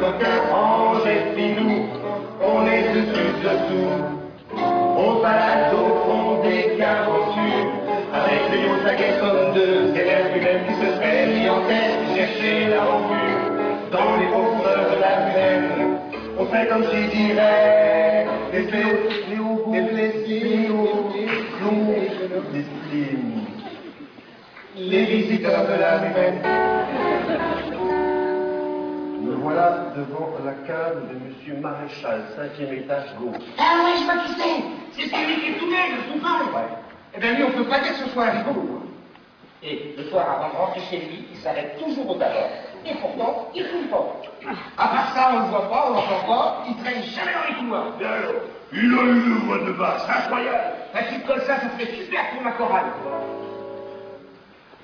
coquins, rangés filous, on est dessous. On se balade au fond des aventures, avec les hauts saguets comme deux élèves humaines qui se seraient mis en tête, chercher l'aventure dans les profondeurs de la humaine. On fait comme s'il dirait, les visiteurs de la humaine. Me voilà devant la cave de Monsieur Maréchal, 5e étage gauche. Ah ouais, je vois qui c'est. C'est celui qui est tout maigre, tout fin. Ouais. Eh bien lui, on peut pas dire que ce soit un rigolo. Et le soir, avant de rentrer chez lui, il s'arrête toujours au tabac. Et pourtant, il fume pas. À part ça, on le voit pas, on l'entend pas, il traîne jamais dans les couloirs. Et alors, il a une voix de basse incroyable. Un type comme ça fait super pour ma chorale.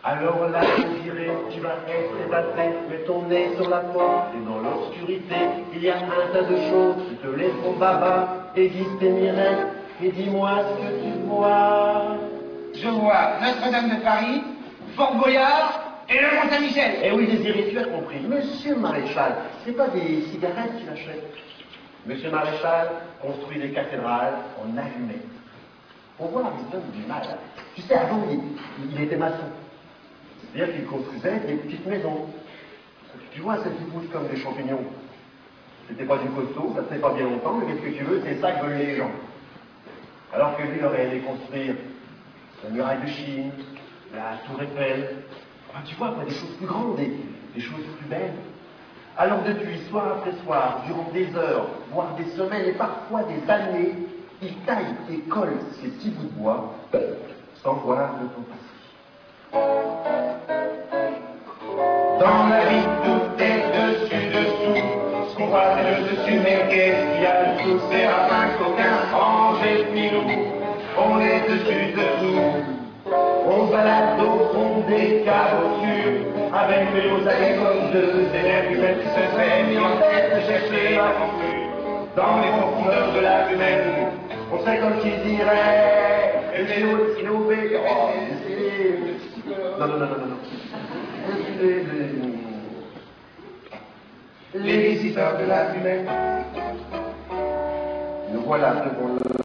Alors là, je dirais, tu vas être épaté, mets ton nez sur la porte, et dans l'obscurité, il y a un tas de choses qui te laisseront baba, aiguise tes mirettes, et dis-moi ce que tu vois. Je vois Notre-Dame de Paris, Fort Boyard et le Mont-Saint-Michel. Eh oui, Désiré, tu as compris. Monsieur Maréchal, c'est pas des cigarettes qu'il achète. Monsieur Maréchal construit des cathédrales en allumettes. On voit les hommes du mal. Tu sais, avant, il était maçon. C'est-à-dire qu'il construisait des petites maisons. Tu vois, celles qui poussent comme des champignons. C'était pas du costaud, ça ne fait pas bien longtemps, mais qu'est-ce que tu veux, c'est ça que veulent les gens. Alors que lui, il aurait aimé construire la muraille de Chine, la tour Eiffel, enfin, tu vois, des choses plus grandes, des choses plus belles. Alors depuis, soir après soir, durant des heures, voire des semaines et parfois des années, il taille et colle ces petits bouts de bois sans voir le temps passer. Dans la vie, tout est dessous. Ce qu'on voit, c'est le dessus, mais qu'est-ce qu'il y a dessous? C'est un coquin, rangé filou. On est dessous. On se balade au fond des cabotures, avec les hauts saguets comme deux élèves humaines qui se seraient mis en tête de chercher l'aventure dans les profondeurs de la humaine. On sait comme qui dirait, et c'est nous, Non. les visiteurs de la humaine. Nous voilà devant le